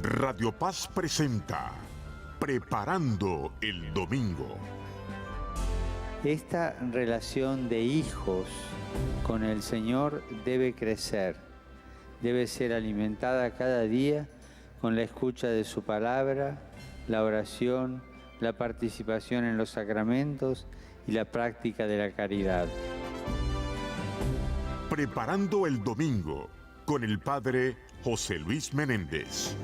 Radio Paz presenta Preparando el Domingo. Esta relación de hijos con el Señor debe crecer, debe ser alimentada cada día con la escucha de su palabra, la oración, la participación en los sacramentos y la práctica de la caridad. Preparando el Domingo con el Padre José Luis Menéndez.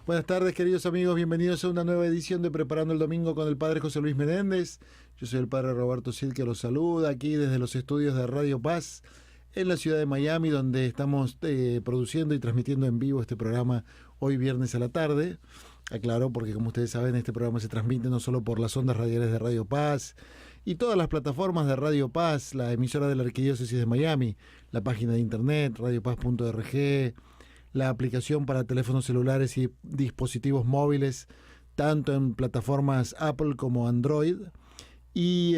Buenas tardes, queridos amigos, bienvenidos a una nueva edición de Preparando el Domingo con el Padre José Luis Menéndez. Yo soy el Padre Roberto Sil, que los saluda aquí desde los estudios de Radio Paz en la ciudad de Miami, donde estamos produciendo y transmitiendo en vivo este programa hoy viernes a la tarde. Aclaro, porque como ustedes saben, este programa se transmite no solo por las ondas radiales de Radio Paz y todas las plataformas de Radio Paz, la emisora de la Arquidiócesis de Miami, la página de internet, radiopaz.org, la aplicación para teléfonos celulares y dispositivos móviles, tanto en plataformas Apple como Android, y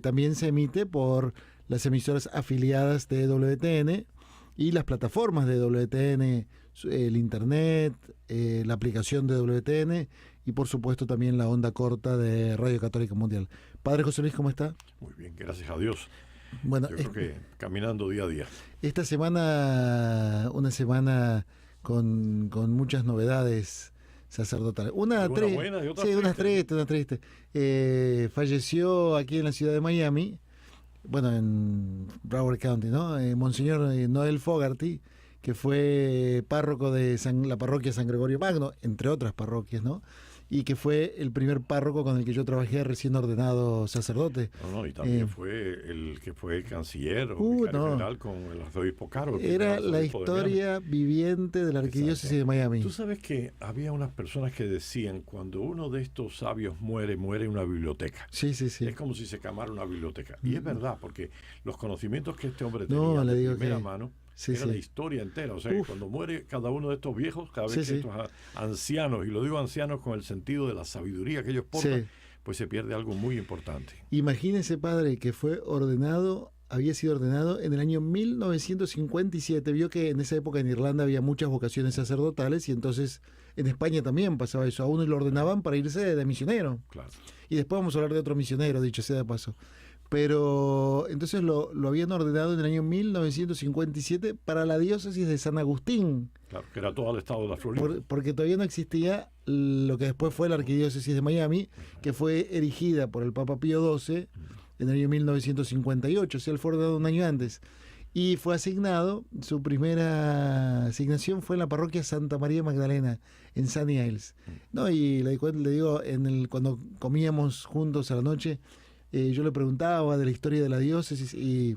también se emite por las emisoras afiliadas de WTN y las plataformas de WTN, el internet, la aplicación de WTN y por supuesto también la onda corta de Radio Católica Mundial. Padre José Luis, ¿cómo está? Muy bien, gracias a Dios. Bueno, yo creo que caminando día a día. Esta semana, una semana con muchas novedades sacerdotales. Una buena y otra triste. Una triste. Falleció aquí en la ciudad de Miami, bueno, en Broward County, ¿no? Monseñor Noel Fogarty, que fue párroco de la parroquia San Gregorio Magno, entre otras parroquias, ¿no? Y que fue el primer párroco con el que yo trabajé recién ordenado sacerdote. Y también fue el que fue canciller o vicario general con el arzobispo Caro. Era la historia viviente de la Arquidiócesis de Miami. Tú sabes que había unas personas que decían, cuando uno de estos sabios muere en una biblioteca. Sí. Es como si se quemara una biblioteca. Y es verdad, porque los conocimientos que este hombre tenía de primera mano, era la historia entera. O sea, que cuando muere cada uno de estos viejos, cada vez que estos ancianos, y lo digo ancianos con el sentido de la sabiduría que ellos portan, pues se pierde algo muy importante. Imagínese, padre, que había sido ordenado en el año 1957. Vio que en esa época en Irlanda había muchas vocaciones sacerdotales y entonces en España también pasaba eso. A uno lo ordenaban para irse de misionero. Claro. Y después vamos a hablar de otro misionero, dicho sea de paso. Pero entonces lo habían ordenado en el año 1957 para la diócesis de San Agustín. Claro, que era todo el estado de la Florida. Porque todavía no existía lo que después fue la Arquidiócesis de Miami, que fue erigida por el Papa Pío XII en el año 1958. O sea, él fue ordenado un año antes. Y fue asignado, su primera asignación fue en la parroquia Santa María Magdalena, en Sunny Isles. No, y le digo, cuando comíamos juntos a la noche, yo le preguntaba de la historia de la diócesis y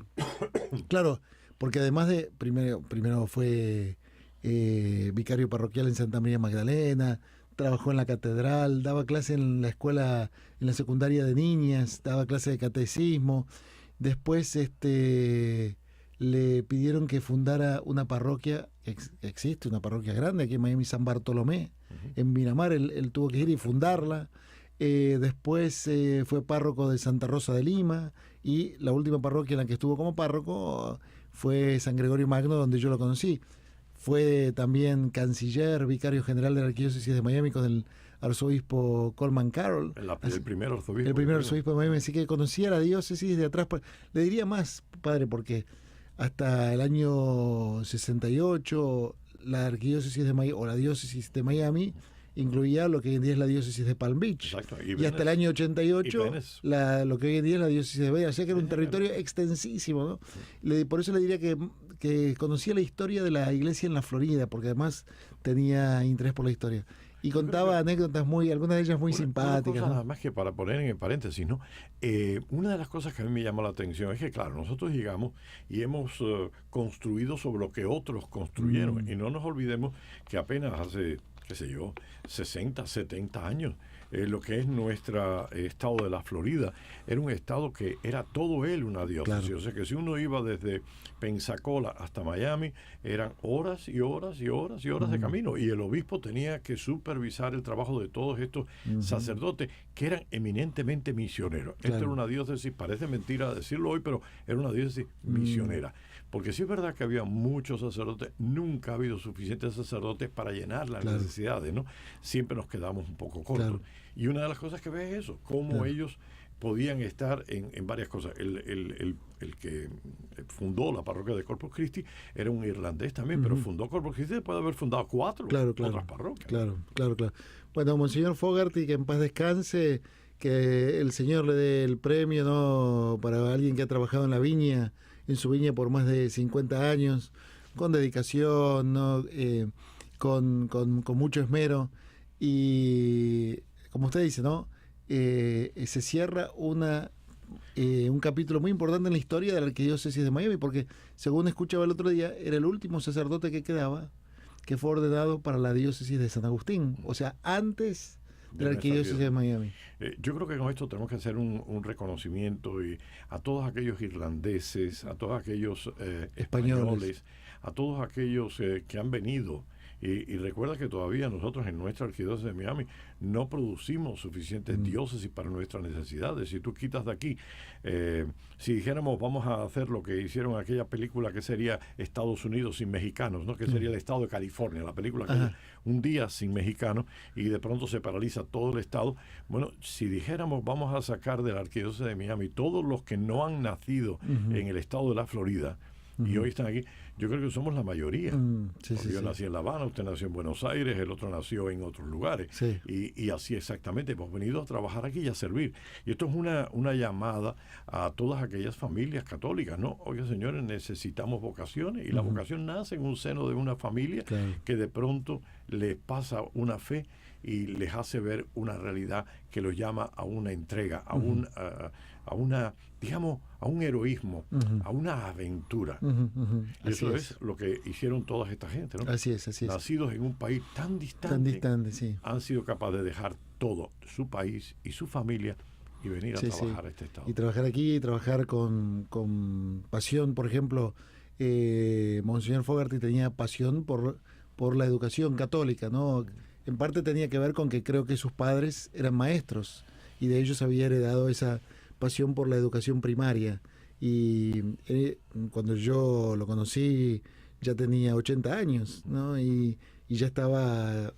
claro, porque además de primero fue vicario parroquial en Santa María Magdalena, trabajó en la catedral, daba clase en la escuela, en la secundaria de niñas, daba clase de catecismo. Después le pidieron que fundara una parroquia, existe una parroquia grande aquí en Miami, San Bartolomé, en Miramar. Él tuvo que ir y fundarla. Después fue párroco de Santa Rosa de Lima, y la última parroquia en la que estuvo como párroco fue San Gregorio Magno, donde yo lo conocí. Fue también canciller, vicario general de la Arquidiócesis de Miami con el arzobispo Coleman Carroll. El primer arzobispo. El primer arzobispo de Miami, así que conocía la diócesis de atrás. Le diría más, padre, porque hasta el año 68 la Arquidiócesis de Miami, o la diócesis de Miami, incluía lo que hoy en día es la diócesis de Palm Beach. Exacto. Y hasta el año 88 lo que hoy en día es la diócesis de Vega. O sea que era un territorio extensísimo, ¿no? Por eso le diría que conocía la historia de la iglesia en la Florida, porque además tenía interés por la historia. Y contaba anécdotas algunas de ellas muy simpáticas. Una cosa, ¿no? nada más que para poner en el paréntesis, ¿no? Una de las cosas que a mí me llamó la atención es que, claro, nosotros llegamos y hemos construido sobre lo que otros construyeron. Y no nos olvidemos que apenas hace, 60, 70 años, lo que es nuestro estado de la Florida, era un estado que era todo él una diócesis. Claro. O sea que si uno iba desde Pensacola hasta Miami, eran horas y horas y horas y horas de camino. Y el obispo tenía que supervisar el trabajo de todos estos sacerdotes que eran eminentemente misioneros. Claro. Esta era una diócesis, parece mentira decirlo hoy, pero era una diócesis misionera. Porque sí es verdad que había muchos sacerdotes, nunca ha habido suficientes sacerdotes para llenar las necesidades, ¿no? Siempre nos quedamos un poco cortos. Y una de las cosas que ves es eso, cómo ellos podían estar en varias cosas. El que fundó la parroquia de Corpus Christi era un irlandés también, pero fundó Corpus Christi después de haber fundado 4 otras parroquias. Claro. Bueno, Monseñor Fogarty, que en paz descanse, que el Señor le dé el premio, ¿no?, para alguien que ha trabajado en su viña por más de 50 años, con dedicación, ¿no? Con mucho esmero. Y como usted dice, ¿no?, se cierra un capítulo muy importante en la historia de la Arquidiócesis de Miami, porque según escuchaba el otro día, era el último sacerdote que quedaba, que fue ordenado para la diócesis de San Agustín, o sea, antes de la Arquidiócesis de Miami. Yo creo que con esto tenemos que hacer un reconocimiento y a todos aquellos irlandeses, a todos aquellos españoles, a todos aquellos que han venido. Y recuerda que todavía nosotros en nuestra arquidiócesis de Miami no producimos suficientes diócesis para nuestras necesidades. Si tú quitas de aquí, si dijéramos vamos a hacer lo que hicieron en aquella película que sería Estados Unidos sin mexicanos, ¿no?, que sería el estado de California, la película que es un día sin mexicanos y de pronto se paraliza todo el estado. Bueno, si dijéramos vamos a sacar de la arquidiócesis de Miami todos los que no han nacido en el estado de la Florida y hoy están aquí, yo creo que somos la mayoría. Yo nací en La Habana, usted nació en Buenos Aires, el otro nació en otros lugares. Y así exactamente, hemos venido a trabajar aquí y a servir. Y esto es una llamada a todas aquellas familias católicas, ¿no? Oiga, señores, necesitamos vocaciones, y la vocación nace en un seno de una familia que de pronto les pasa una fe y les hace ver una realidad que los llama a una entrega, a una, digamos, a un heroísmo, a una aventura. Y eso es lo que hicieron toda esta gente, ¿no? Así es. Nacidos en un país tan distante, han sido capaces de dejar todo, su país y su familia, y venir a trabajar a este estado. Y trabajar aquí, y trabajar con pasión. Por ejemplo, Monseñor Fogarty tenía pasión por la educación católica, ¿no? En parte tenía que ver con que creo que sus padres eran maestros y de ellos había heredado esa pasión por la educación primaria. Y cuando yo lo conocí ya tenía 80 años, ¿no? Y ya estaba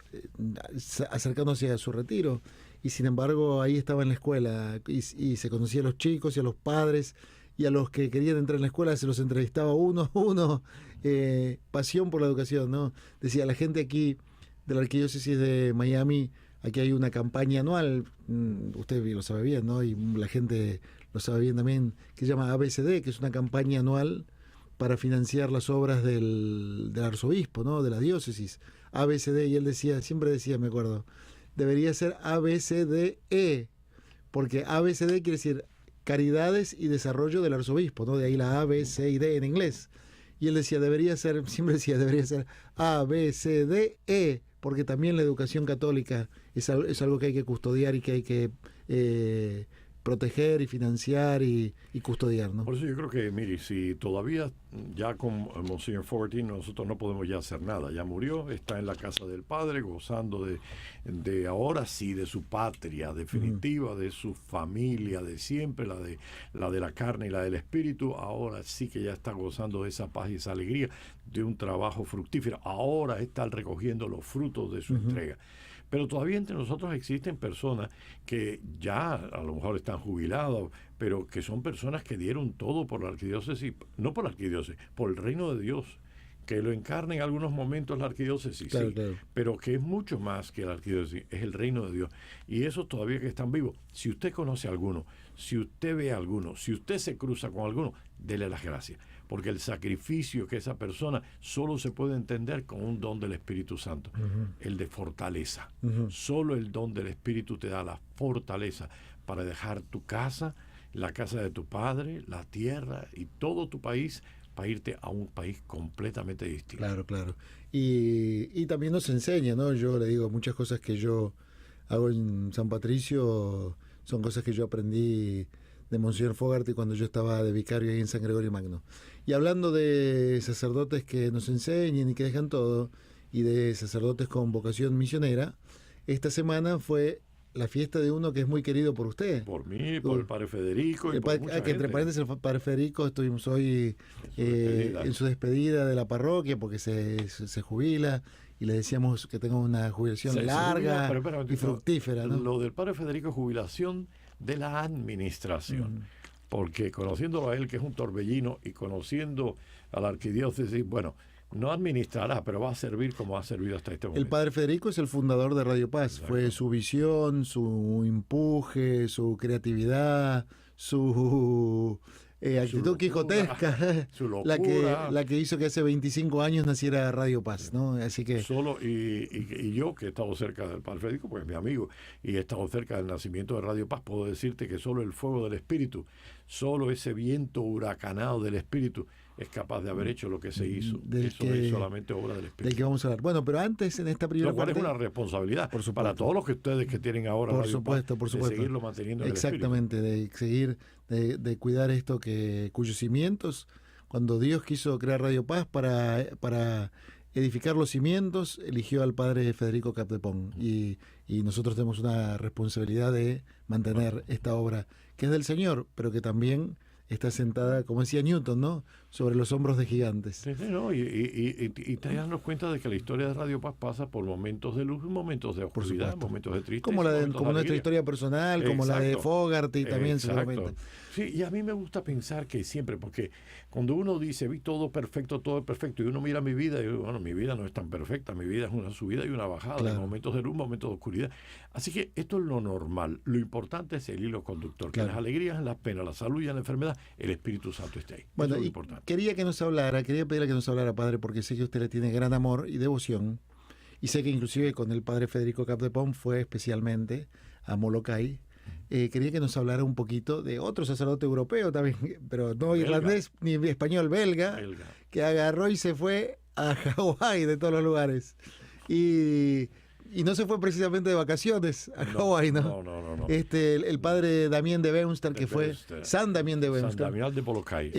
acercándose a su retiro. Y sin embargo ahí estaba en la escuela y se conocía a los chicos y a los padres, y a los que querían entrar en la escuela se los entrevistaba uno a uno. Pasión por la educación, ¿no? Decía, la gente aquí de la Arquidiócesis de Miami, aquí hay una campaña anual, usted lo sabe bien, ¿no? Y la gente lo sabe bien también, que se llama ABCD, que es una campaña anual para financiar las obras del arzobispo, ¿no?, de la diócesis. ABCD, y él decía, siempre decía, me acuerdo, debería ser ABCDE, porque ABCD quiere decir Caridades y Desarrollo del Arzobispo, ¿no? De ahí la A, B, C y D en inglés. Y él decía, siempre decía, debería ser ABCDE, porque también la educación católica es algo que hay que custodiar y que hay que proteger y financiar y custodiar, ¿no? Por eso yo creo que, mire, si todavía ya con Monseñor Fogarty nosotros no podemos ya hacer nada, ya murió, está en la casa del Padre, gozando de ahora sí, de su patria definitiva, de su familia de siempre, la de la carne y la del espíritu. Ahora sí que ya está gozando de esa paz y esa alegría, de un trabajo fructífero. Ahora está recogiendo los frutos de su entrega. Pero todavía entre nosotros existen personas que ya a lo mejor están jubilados, pero que son personas que dieron todo por la arquidiócesis, no por la arquidiócesis, por el reino de Dios, que lo encarna en algunos momentos la arquidiócesis, claro, pero que es mucho más que la arquidiócesis, es el reino de Dios. Y esos todavía que están vivos, si usted conoce a alguno, si usted ve a alguno, si usted se cruza con alguno, dele las gracias, porque el sacrificio que esa persona solo se puede entender con un don del Espíritu Santo, el de fortaleza. Solo el don del Espíritu te da la fortaleza para dejar tu casa, la casa de tu padre, la tierra y todo tu país, para irte a un país completamente distinto. Claro. Y también nos enseña, ¿no? Yo le digo muchas cosas que yo hago en San Patricio son cosas que yo aprendí de Monseñor Fogarty cuando yo estaba de vicario ahí en San Gregorio Magno. Y hablando de sacerdotes que nos enseñen y que dejan todo, y de sacerdotes con vocación misionera, esta semana fue la fiesta de uno que es muy querido por usted. Por mí, por el padre Federico. Y por mucha gente. Entre paréntesis, el padre Federico, estuvimos hoy en su despedida de la parroquia porque se jubila, y le decíamos que tenga una jubilación larga y fructífera, ¿no? Lo del padre Federico, jubilación de la administración. Porque conociéndolo a él, que es un torbellino, y conociendo a la arquidiócesis, bueno, no administrará, pero va a servir como ha servido hasta este momento. El padre Federico es el fundador de Radio Paz. Exacto. Fue su visión, su empuje, su creatividad, su actitud quijotesca, su locura, la que hizo que hace 25 años naciera Radio Paz, ¿no? Así que y yo, que he estado cerca del padre Federico, pues es mi amigo, y he estado cerca del nacimiento de Radio Paz, puedo decirte que solo el fuego del Espíritu, solo ese viento huracanado del Espíritu es capaz de haber hecho lo que se hizo. Eso es solamente obra del Espíritu. Del que vamos a hablar. Bueno, pero antes, en esta primera parte... Lo cual es una responsabilidad para todos los que ustedes que tienen ahora por supuesto. de seguirlo manteniendo en el Espíritu. Exactamente, de seguir, de cuidar esto cuyos cimientos, cuando Dios quiso crear Radio Paz para edificar los cimientos, eligió al padre Federico Capdepón. Y nosotros tenemos una responsabilidad de mantener esta obra, que es del Señor, pero que también está sentada, como decía Newton, ¿no?, sobre los hombros de gigantes. Sí, ¿no? Y te das cuenta de que la historia de Radio Paz pasa por momentos de luz, momentos de oscuridad, momentos de tristeza. Como nuestra historia personal, como la de Fogarty también, seguramente. Sí, y a mí me gusta pensar que siempre, porque cuando uno dice, vi todo es perfecto, y uno mira mi vida, y digo, bueno, mi vida no es tan perfecta, mi vida es una subida y una bajada, claro, momentos de luz, momentos de oscuridad. Así que esto es lo normal. Lo importante es el hilo conductor, que en las alegrías, en las penas, la salud y en la enfermedad, el Espíritu Santo esté ahí. Bueno, eso es lo importante. Quería pedirle que nos hablara, padre, porque sé que usted le tiene gran amor y devoción, y sé que inclusive con el padre Federico Capdepón fue especialmente a Molokai. Quería que nos hablara un poquito de otro sacerdote europeo también, pero no belga, irlandés ni español, belga, que agarró y se fue a Hawái, de todos los lugares. Y no se fue precisamente de vacaciones a Hawái, ¿no? No. El padre Damián de Beunster, que fue San Damián de Beunster. San Damián de Molokai.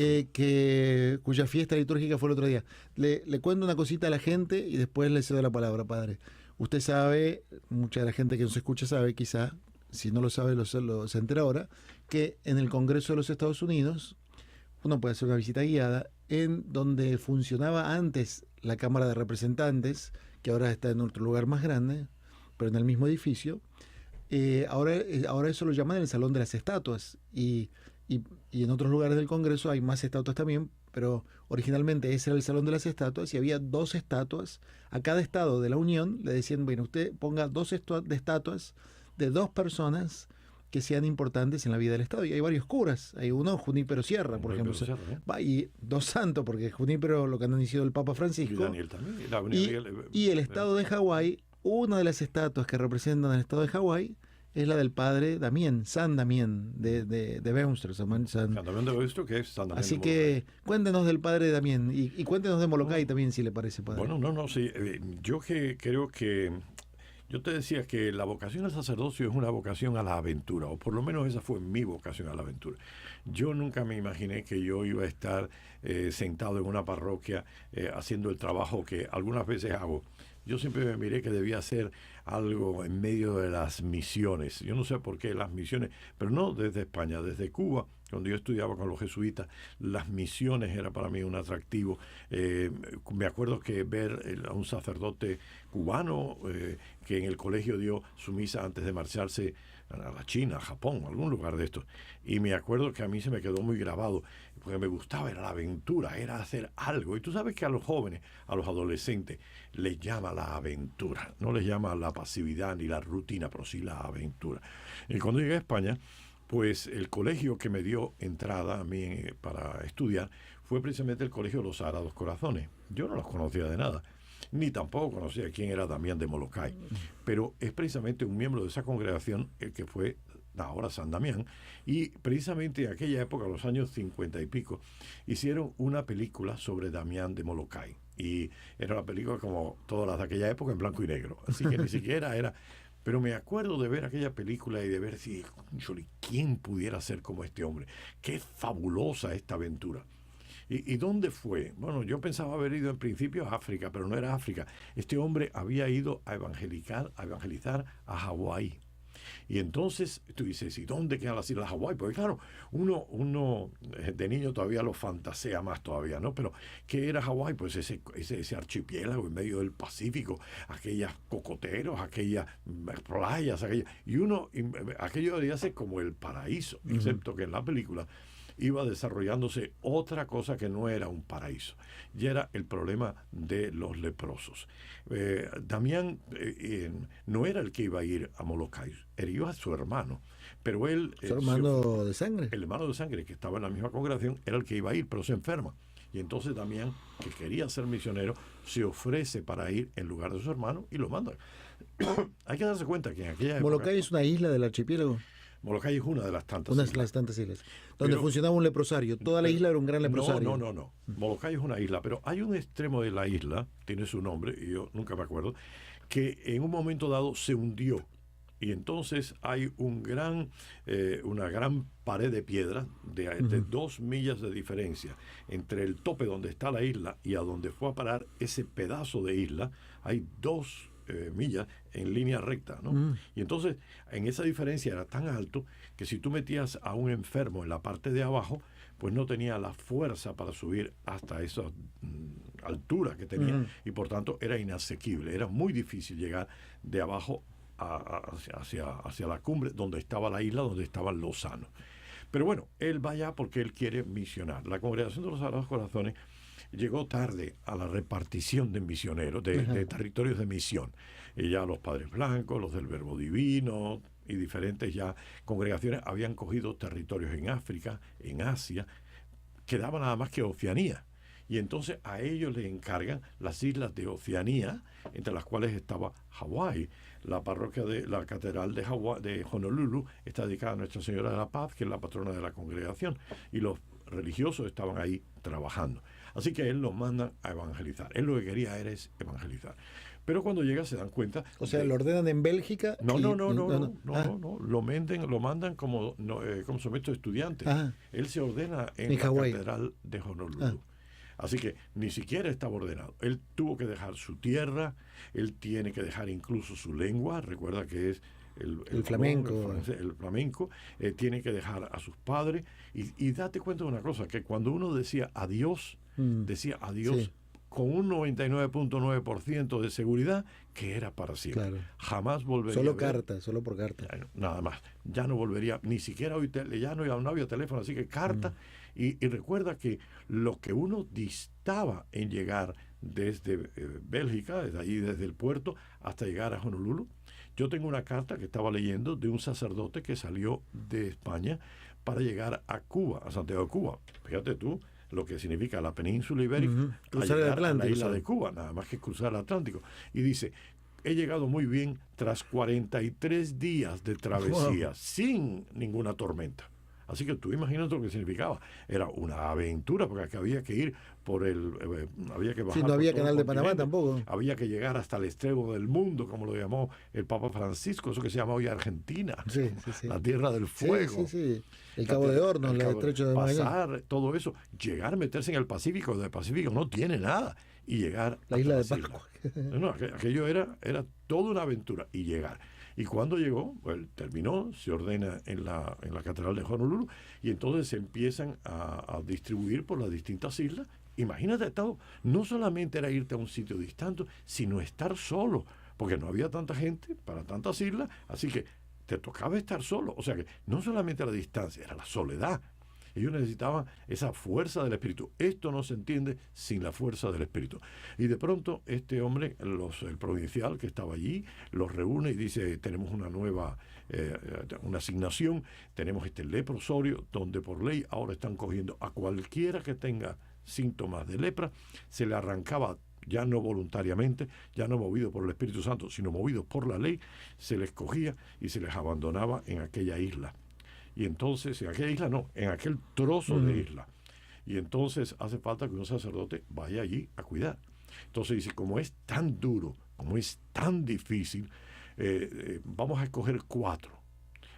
Cuya fiesta litúrgica fue el otro día. Le cuento una cosita a la gente y después le cedo la palabra, padre. Usted sabe, mucha de la gente que nos escucha sabe, quizá, si no lo sabe, se entera ahora, que en el Congreso de los Estados Unidos uno puede hacer una visita guiada en donde funcionaba antes la Cámara de Representantes, que ahora está en otro lugar más grande, pero en el mismo edificio. Ahora eso lo llaman el Salón de las Estatuas, y en otros lugares del Congreso hay más estatuas también, pero originalmente ese era el Salón de las Estatuas, y había 2 estatuas. A cada estado de la Unión le decían, bueno, usted ponga 2 estatuas de 2 personas que sean importantes en la vida del Estado. Y hay varios curas. Hay uno, Junípero Sierra, por ejemplo. Y 2 santos, porque Junípero lo canonizó el Papa Francisco. Y Daniel también. Y el Estado de Hawái, una de las estatuas que representan el Estado de Hawái es la del padre Damián, San Damián de Beunster. San Damián de Beunster, que es San Damián. Así que cuéntenos del padre Damián y cuéntenos de Molokai también, si le parece, padre. Bueno, sí. Yo creo que... Yo te decía que la vocación al sacerdocio es una vocación a la aventura, o por lo menos esa fue mi vocación a la aventura. Yo nunca me imaginé que yo iba a estar sentado en una parroquia haciendo el trabajo que algunas veces hago. Yo siempre me miré que debía hacer algo en medio de las misiones. Yo no sé por qué las misiones, pero no desde España, desde Cuba. Cuando yo estudiaba con los jesuitas, las misiones era para mí un atractivo. Me acuerdo que ver a un sacerdote cubano que en el colegio dio su misa antes de marcharse a la China, a Japón, a algún lugar de estos. Y me acuerdo que a mí se me quedó muy grabado, porque me gustaba, era la aventura, era hacer algo. Y tú sabes que a los jóvenes, a los adolescentes, les llama la aventura. No les llama la pasividad ni la rutina, pero sí la aventura. Y cuando llegué a España, pues el colegio que me dio entrada a mí para estudiar fue precisamente el Colegio de los Sagrados Corazones. Yo no los conocía de nada, ni tampoco conocía quién era Damián de Molokai, pero es precisamente un miembro de esa congregación el que fue ahora San Damián, y precisamente en aquella época, los años 50 y pico, hicieron una película sobre Damián de Molokai, y era una película como todas las de aquella época en blanco y negro, así que ni siquiera era... Pero me acuerdo de ver aquella película y de ver si, ¿quién pudiera ser como este hombre? Qué fabulosa esta aventura. ¿Y dónde fue? Bueno, yo pensaba haber ido en principio a África, pero no era África. Este hombre había ido a evangelizar a Hawái. Y entonces tú dices, ¿y dónde quedan las islas de Hawái? Porque claro, uno de niño todavía lo fantasea más todavía, ¿no? Pero ¿qué era Hawái? Pues ese archipiélago en medio del Pacífico, aquellas cocoteros, aquellas playas, aquello debería ser como el paraíso, excepto que en la película iba desarrollándose otra cosa que no era un paraíso, y era el problema de los leprosos. Damián no era el que iba a ir a Molokai, iba a su hermano, pero él... ¿Su hermano de sangre? El hermano de sangre, que estaba en la misma congregación, era el que iba a ir, pero se enferma. Y entonces Damián, que quería ser misionero, se ofrece para ir en lugar de su hermano y lo manda. Hay que darse cuenta que en aquella época... ¿Molokai es una isla del archipiélago? Molokai es una de las tantas islas. Una de las tantas islas. Donde funcionaba un leprosario. Toda la isla era un gran leprosario. No. Molokai es una isla, pero hay un extremo de la isla, tiene su nombre, y yo nunca me acuerdo, que en un momento dado se hundió. Y entonces hay una gran pared de piedra de 2 millas de diferencia entre el tope donde está la isla y a donde fue a parar ese pedazo de isla. Hay 2 millas en línea recta, ¿no? Y entonces en esa diferencia era tan alto que si tú metías a un enfermo en la parte de abajo, pues no tenía la fuerza para subir hasta esa altura que tenía, y por tanto era inasequible, era muy difícil llegar de abajo hacia la cumbre donde estaba la isla, donde estaban los sanos. Pero bueno, él va allá porque él quiere misionar. La Congregación de los Sagrados Corazones llegó tarde a la repartición de misioneros, de territorios de misión. Y ya los Padres Blancos, los del Verbo Divino y diferentes ya congregaciones habían cogido territorios en África, en Asia. Quedaba nada más que Oceanía. Y entonces a ellos les encargan las islas de Oceanía, entre las cuales estaba Hawái. La parroquia de la Catedral de Honolulu está dedicada a Nuestra Señora de la Paz, que es la patrona de la congregación. Y los religiosos estaban ahí trabajando. Así que él los manda a evangelizar. Él lo que quería era evangelizar. Pero cuando llega se dan cuenta... O sea, ¿lo ordenan en Bélgica? No. Lo mandan como supuesto estudiante. Él se ordena en la Hawái. Catedral de Honolulu. Así que ni siquiera estaba ordenado. Él tuvo que dejar su tierra, él tiene que dejar incluso su lengua, recuerda que es el flamenco. El flamenco, tiene que dejar a sus padres. Y date cuenta de una cosa, que cuando uno decía adiós sí, con un 99.9% de seguridad, que era para siempre. Claro. Jamás volvería solo por carta. Nada más. Ya no volvería, ni siquiera ya no había teléfono, así que carta. Y recuerda que lo que uno distaba en llegar desde Bélgica, desde allí, desde el puerto, hasta llegar a Honolulu. Yo tengo una carta que estaba leyendo de un sacerdote que salió de España para llegar a Cuba, a Santiago de Cuba. Fíjate tú lo que significa la península ibérica, cruzar el Atlántico, a la isla de Cuba, nada más que cruzar el Atlántico. Y dice, he llegado muy bien tras 43 días de travesía, sin ninguna tormenta. Así que tú imagínate lo que significaba. Era una aventura, porque aquí había que ir había que bajar. Sí, no había canal de Panamá tampoco. Había que llegar hasta el extremo del mundo, como lo llamó el Papa Francisco, eso que se llama hoy Argentina. Sí. La tierra del fuego. Sí. El Cabo de Hornos, el estrecho de Magallanes. Pasar todo eso, llegar, meterse en el Pacífico, del Pacífico no tiene nada, y llegar la isla de Pascua. No, aquello era toda una aventura, y llegar. Y cuando llegó, pues terminó, se ordena en la Catedral de Honolulu, y entonces se empiezan a distribuir por las distintas islas. Imagínate, no solamente era irte a un sitio distante, sino estar solo, porque no había tanta gente para tantas islas, así que te tocaba estar solo. O sea que no solamente la distancia, era la soledad. Ellos necesitaban esa fuerza del Espíritu. Esto no se entiende sin la fuerza del Espíritu. Y de pronto este hombre, el provincial que estaba allí, los reúne y dice, tenemos una nueva una asignación, tenemos este leprosorio, donde por ley ahora están cogiendo a cualquiera que tenga síntomas de lepra, se le arrancaba, ya no voluntariamente, ya no movido por el Espíritu Santo, sino movido por la ley, se les cogía y se les abandonaba en aquella isla. Y entonces, en aquella isla no, en aquel trozo de isla. Y entonces hace falta que un sacerdote vaya allí a cuidar. Entonces dice, como es tan duro, como es tan difícil, vamos a escoger 4.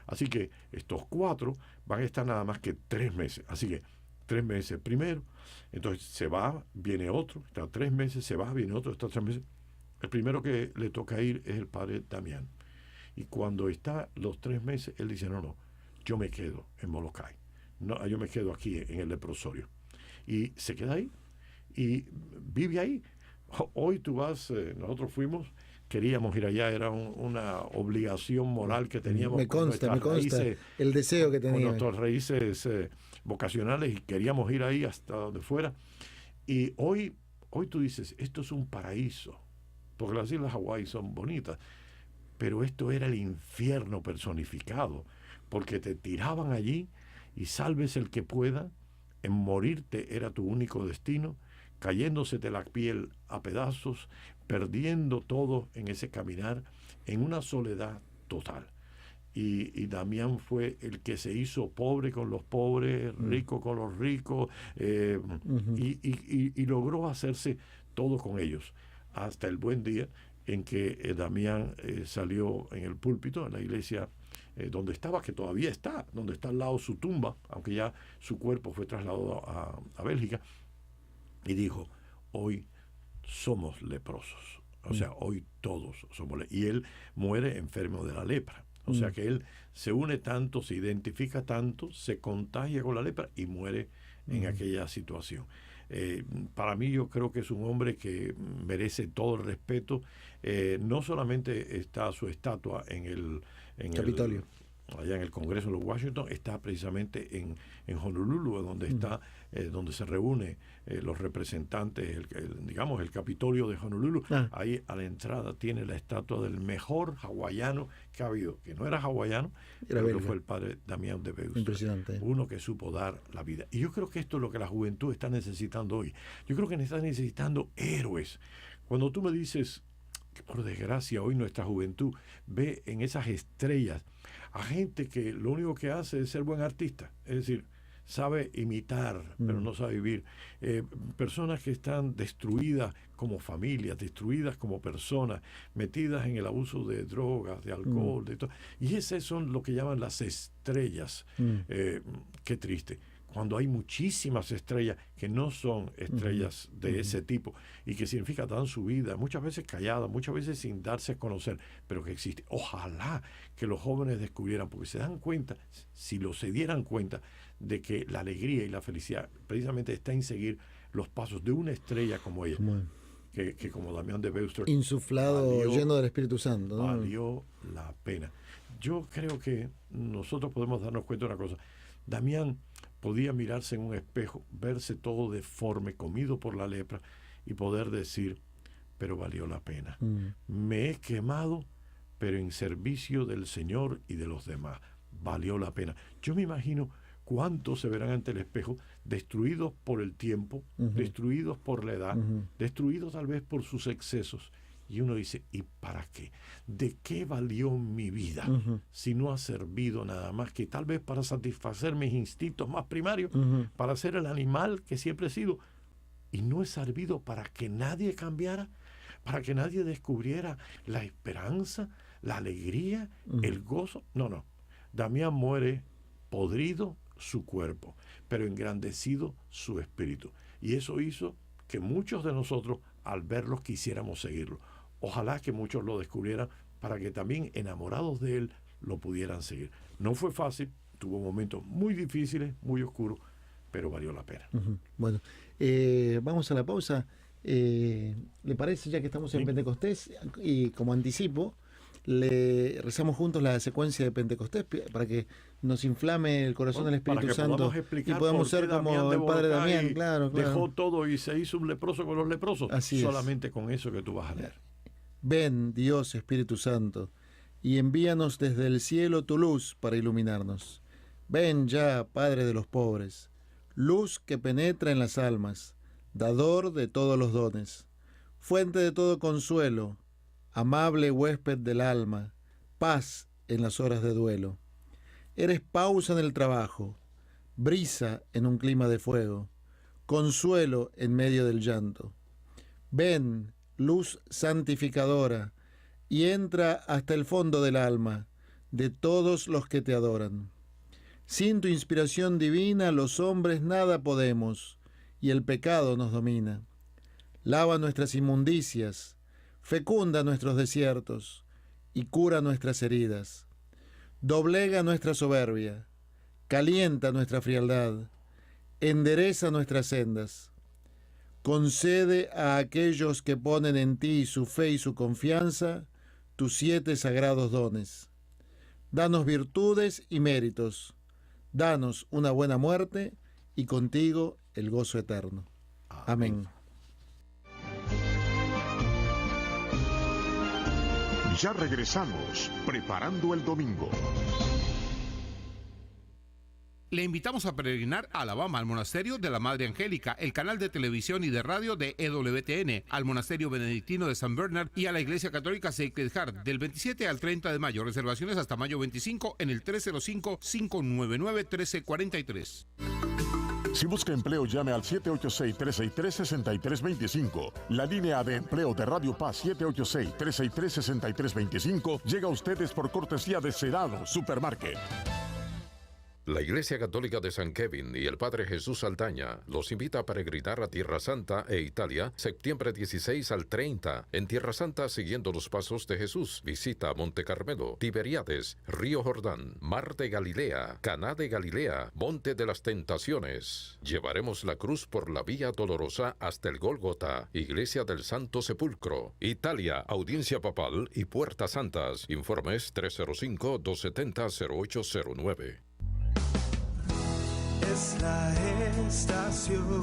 Así que estos 4 van a estar nada más que 3 meses. Así que 3 meses primero, entonces se va, viene otro, está 3 meses, se va, viene otro, está 3 meses. El primero que le toca ir es el padre Damián. Y cuando está los 3 meses, él dice, no, yo me quedo en Molokai. No, yo me quedo aquí en el leprosorio. Y se queda ahí y vive ahí. Hoy tú vas, nosotros fuimos, queríamos ir allá, era una obligación moral que teníamos. Me consta raíces, el deseo que teníamos. Con nuestras raíces vocacionales, y queríamos ir ahí hasta donde fuera. Y hoy tú dices, esto es un paraíso, porque las islas Hawái son bonitas, pero esto era el infierno personificado, porque te tiraban allí y salves el que pueda, en morirte era tu único destino, cayéndosete la piel a pedazos, perdiendo todo en ese caminar, en una soledad total. Y Damián fue el que se hizo pobre con los pobres, rico con los ricos, y logró hacerse todo con ellos, hasta el buen día en que Damián salió en el púlpito, en la iglesia donde estaba, que todavía está, donde está al lado su tumba, aunque ya su cuerpo fue trasladado a Bélgica, y dijo, hoy somos leprosos, o sea, hoy todos somos leprosos. Y él muere enfermo de la lepra, o sea que él se une tanto, se identifica tanto, se contagia con la lepra y muere en aquella situación. Para mí, yo creo que es un hombre que merece todo el respeto. No solamente está su estatua en el Capitolio, allá en el Congreso de Washington, está precisamente en Honolulu, donde está, donde se reúne los representantes, digamos, el Capitolio de Honolulu. Ahí a la entrada tiene la estatua del mejor hawaiano que ha habido, que no era hawaiano, pero que fue el padre Damián de Veuster. Impresionante. Uno que supo dar la vida. Y yo creo que esto es lo que la juventud está necesitando hoy. Yo creo que está necesitando héroes. Cuando tú me dices que por desgracia hoy nuestra juventud ve en esas estrellas a gente que lo único que hace es ser buen artista, es decir, sabe imitar, pero no sabe vivir. Personas que están destruidas como familias, destruidas como personas, metidas en el abuso de drogas, de alcohol, de todo. Y esas son lo que llaman las estrellas. Qué triste. Cuando hay muchísimas estrellas que no son estrellas de ese tipo y que significa dan su vida, muchas veces calladas, muchas veces sin darse a conocer, pero que existe. Ojalá que los jóvenes descubrieran, porque se dan cuenta, si se dieran cuenta, de que la alegría y la felicidad precisamente está en seguir los pasos de una estrella como ella, que como Damián de Veuster, insuflado, lleno del Espíritu Santo, ¿no? Valió la pena. Yo creo que nosotros podemos darnos cuenta de una cosa. Damián podía mirarse en un espejo, verse todo deforme, comido por la lepra, y poder decir, pero valió la pena. Me he quemado, pero en servicio del Señor y de los demás. Valió la pena. Yo me imagino cuántos se verán ante el espejo, destruidos por el tiempo, destruidos por la edad, destruidos tal vez por sus excesos. Y uno dice, ¿y para qué? ¿De qué valió mi vida si no ha servido nada más que tal vez para satisfacer mis instintos más primarios, para ser el animal que siempre he sido? Y no he servido para que nadie cambiara, para que nadie descubriera la esperanza, la alegría, el gozo. No. Damián muere podrido su cuerpo, pero engrandecido su espíritu. Y eso hizo que muchos de nosotros, al verlo, quisiéramos seguirlo. Ojalá que muchos lo descubrieran para que también, enamorados de él, lo pudieran seguir. No fue fácil, tuvo momentos muy difíciles, muy oscuros, pero valió la pena. Bueno, vamos a la pausa. ¿Le parece, ya que estamos en Pentecostés, y como anticipo, le rezamos juntos la secuencia de Pentecostés para que nos inflame el corazón del Espíritu Santo y podamos ser como el Padre Damián? Claro. Dejó todo y se hizo un leproso con los leprosos. Así solamente es. Con eso que tú vas a leer. Ven, Dios Espíritu Santo, y envíanos desde el cielo tu luz para iluminarnos. Ven ya, Padre de los pobres, luz que penetra en las almas, dador de todos los dones, fuente de todo consuelo, amable huésped del alma, paz en las horas de duelo. Eres pausa en el trabajo, brisa en un clima de fuego, consuelo en medio del llanto. Ven, luz santificadora, y entra hasta el fondo del alma de todos los que te adoran. Sin tu inspiración divina los hombres nada podemos, y el pecado nos domina. Lava nuestras inmundicias, fecunda nuestros desiertos, y cura nuestras heridas. Doblega nuestra soberbia, calienta nuestra frialdad, endereza nuestras sendas. Concede a aquellos que ponen en ti su fe y su confianza tus 7 sagrados dones. Danos virtudes y méritos. Danos una buena muerte y contigo el gozo eterno. Amén. Ya regresamos, preparando el domingo. Le invitamos a peregrinar a Alabama, al Monasterio de la Madre Angélica, el canal de televisión y de radio de EWTN, al Monasterio Benedictino de San Bernard y a la Iglesia Católica Sacred Heart, del 27 al 30 de mayo. Reservaciones hasta mayo 25 en el 305-599-1343. Si busca empleo, llame al 786-363-6325. La línea de empleo de Radio Paz 786-363-6325 llega a ustedes por cortesía de Sedano Supermarket. La Iglesia Católica de San Kevin y el Padre Jesús Saldaña los invita a peregrinar a Tierra Santa e Italia, septiembre 16 al 30. En Tierra Santa, siguiendo los pasos de Jesús, visita Monte Carmelo, Tiberíades, Río Jordán, Mar de Galilea, Caná de Galilea, Monte de las Tentaciones. Llevaremos la cruz por la Vía Dolorosa hasta el Gólgota, Iglesia del Santo Sepulcro. Italia, Audiencia Papal y Puertas Santas. Informes 305-270-0809. Es la estación,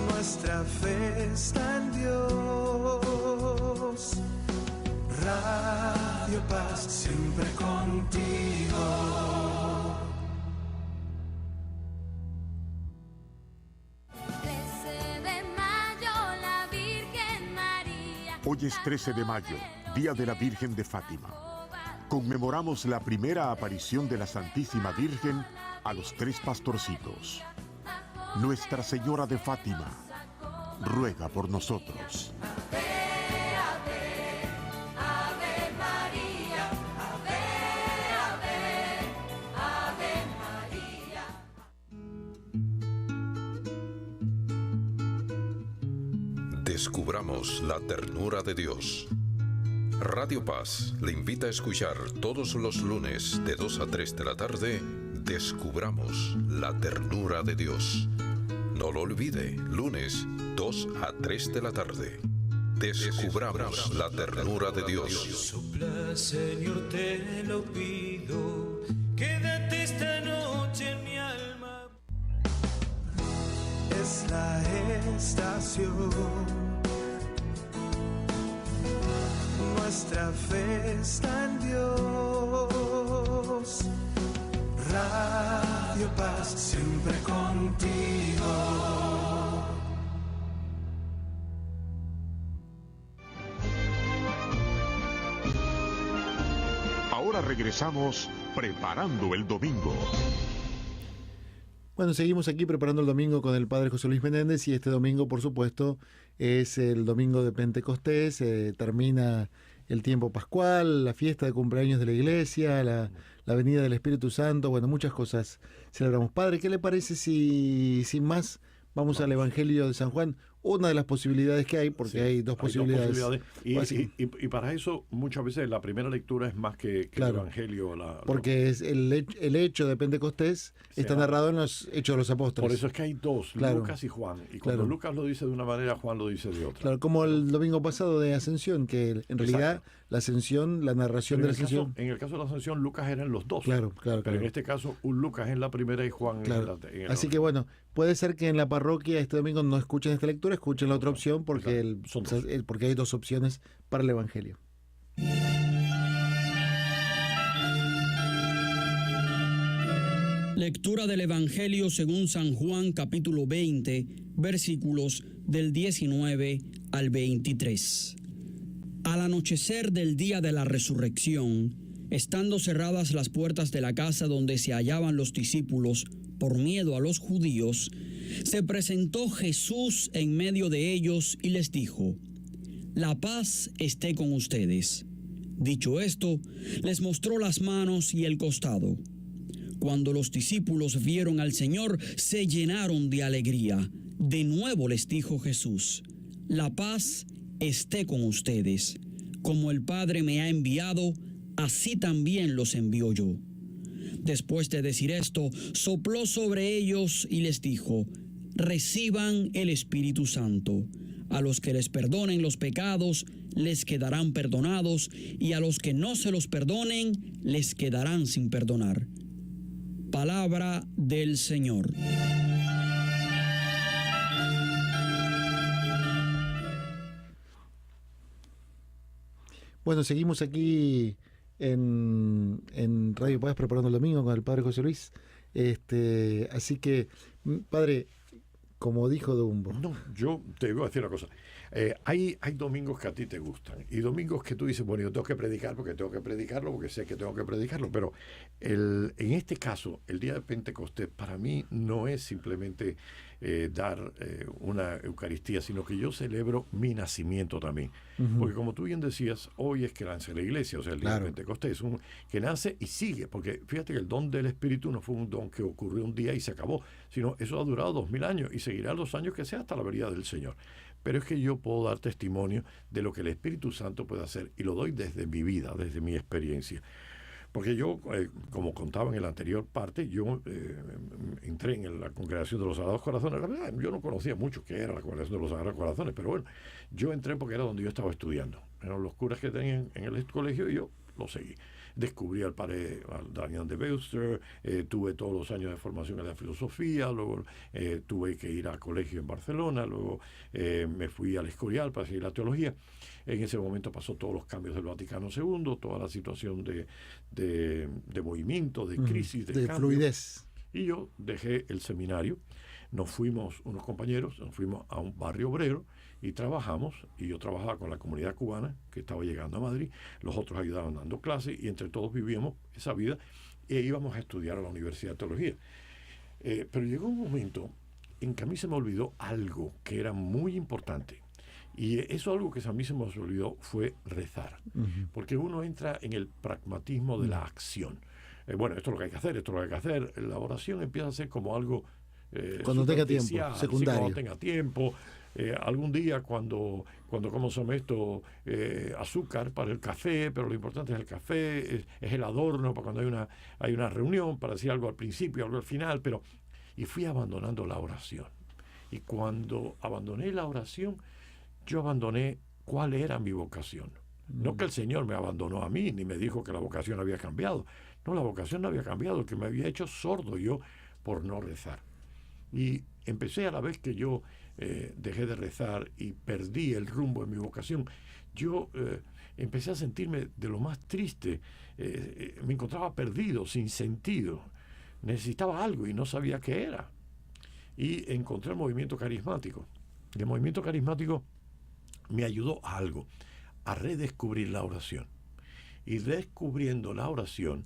nuestra fe está en Dios. Radio Paz, siempre contigo. Hoy es 13 de mayo, Día de la Virgen de Fátima. Conmemoramos la primera aparición de la Santísima Virgen a los 3 pastorcitos. Nuestra Señora de Fátima, ruega por nosotros. Descubramos la ternura de Dios. Radio Paz le invita a escuchar todos los lunes de 2 a 3 de la tarde. Descubramos la ternura de Dios. No lo olvide, lunes 2 a 3 de la tarde. Descubramos la ternura de Dios. Sopla, Señor, te lo pido. Quédate esta noche en mi alma. Es la estación, nuestra fe está en Dios. Radio Paz, siempre contigo. Ahora regresamos preparando el domingo. Bueno, seguimos aquí preparando el domingo con el Padre José Luis Menéndez, y este domingo, por supuesto, es el domingo de Pentecostés. Termina el tiempo pascual, la fiesta de cumpleaños de la iglesia, la venida del Espíritu Santo, bueno, muchas cosas celebramos. Padre, ¿qué le parece si sin más vamos al Evangelio de San Juan? Una de las posibilidades que hay, porque hay dos posibilidades. Y para eso muchas veces la primera lectura es más que claro, el Evangelio. Porque es el hecho de Pentecostés está narrado en los Hechos de los Apóstoles. Por eso es que hay dos, claro, Lucas y Juan. Y cuando Lucas lo dice de una manera, Juan lo dice de otra. Claro, como el domingo pasado de Ascensión, que en realidad la Ascensión, la narración de la Ascensión... En el caso de la Ascensión, Lucas eran los dos. Claro. Pero en este caso, un Lucas en la primera y Juan en la Así que bueno, puede ser que en la parroquia este domingo no escuchen esta lectura, escuchen la otra opción, porque, porque hay dos opciones para el Evangelio. Lectura del Evangelio según San Juan, capítulo 20, versículos del 19 al 23. Al anochecer del día de la resurrección, estando cerradas las puertas de la casa donde se hallaban los discípulos por miedo a los judíos, se presentó Jesús en medio de ellos y les dijo: La paz esté con ustedes. Dicho esto, les mostró las manos y el costado. Cuando los discípulos vieron al Señor, se llenaron de alegría. De nuevo les dijo Jesús: la paz esté con ustedes. Como el Padre me ha enviado, así también los envío yo. Después de decir esto, sopló sobre ellos y les dijo: reciban el Espíritu Santo. A los que les perdonen los pecados, les quedarán perdonados, y a los que no se los perdonen, les quedarán sin perdonar. Palabra del Señor. Bueno, seguimos aquí en Radio Paz preparando el domingo con el Padre José Luis. Así que, Padre, como dijo Dumbo. No, yo te voy a decir una cosa. Hay domingos que a ti te gustan y domingos que tú dices, bueno, yo tengo que predicar porque tengo que predicarlo, porque sé que tengo que predicarlo, pero en este caso, el día de Pentecostés, para mí no es simplemente dar una Eucaristía, sino que yo celebro mi nacimiento también. Uh-huh. Porque como tú bien decías, hoy es que nace la iglesia, o sea, el día de Pentecostés, que nace y sigue, porque fíjate que el don del Espíritu no fue un don que ocurrió un día y se acabó, sino eso ha durado 2000 años y seguirá los años que sea hasta la venida del Señor. Pero es que yo puedo dar testimonio de lo que el Espíritu Santo puede hacer, y lo doy desde mi vida, desde mi experiencia. Porque yo, como contaba en la anterior parte, yo entré en la Congregación de los Sagrados Corazones. La verdad, yo no conocía mucho qué era la Congregación de los Sagrados Corazones, pero bueno, yo entré porque era donde yo estaba estudiando. Eran los curas que tenían en el colegio y yo lo seguí. Descubrí al padre Daniel de Beuster, tuve todos los años de formación en la filosofía, luego tuve que ir al colegio en Barcelona, luego me fui al Escorial para seguir la teología. En ese momento pasó todos los cambios del Vaticano II, toda la situación de movimiento, de crisis, de cambio. Fluidez. Y yo dejé el seminario, nos fuimos, unos compañeros, nos fuimos a un barrio obrero y trabajamos, y yo trabajaba con la comunidad cubana que estaba llegando a Madrid, los otros ayudaban dando clases y entre todos vivíamos esa vida e íbamos a estudiar a la Universidad de Teología. Pero llegó un momento en que a mí se me olvidó algo que era muy importante. Y eso algo que a mí se me olvidó fue rezar. Uh-huh. Porque uno entra en el pragmatismo de la acción. Bueno, esto es lo que hay que hacer, esto es lo que hay que hacer. La oración empieza a ser como algo cuando tenga tiempo, secundario. Cuando tenga tiempo. Algún día cuando como se llama esto, azúcar para el café, pero lo importante es el café, es el adorno para cuando hay una reunión, para decir algo al principio, algo al final, y fui abandonando la oración. Y cuando abandoné la oración, yo abandoné cuál era mi vocación. No que el Señor me abandonó a mí, ni me dijo que la vocación había cambiado. No, la vocación no había cambiado, el que me había hecho sordo yo por no rezar. Y empecé, a la vez que yo dejé de rezar y perdí el rumbo en mi vocación, yo empecé a sentirme de lo más triste. Me encontraba perdido, sin sentido. Necesitaba algo y no sabía qué era. Y encontré el movimiento carismático. Y el movimiento carismático me ayudó a algo, a redescubrir la oración. Y descubriendo la oración,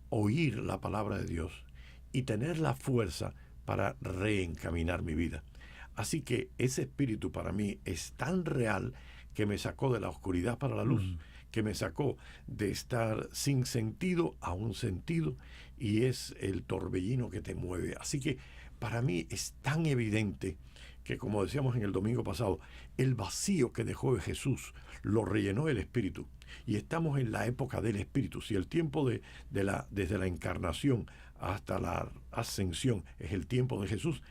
oír la palabra de Dios y tener la fuerza para reencaminar mi vida. Así que ese espíritu para mí es tan real que me sacó de la oscuridad para la luz, que me sacó de estar sin sentido a un sentido, y es el torbellino que te mueve. Así que para mí es tan evidente que, como decíamos en el domingo pasado, el vacío que dejó Jesús lo rellenó el Espíritu. Y estamos en la época del Espíritu. Si el tiempo desde la encarnación hasta la ascensión es el tiempo de Jesús,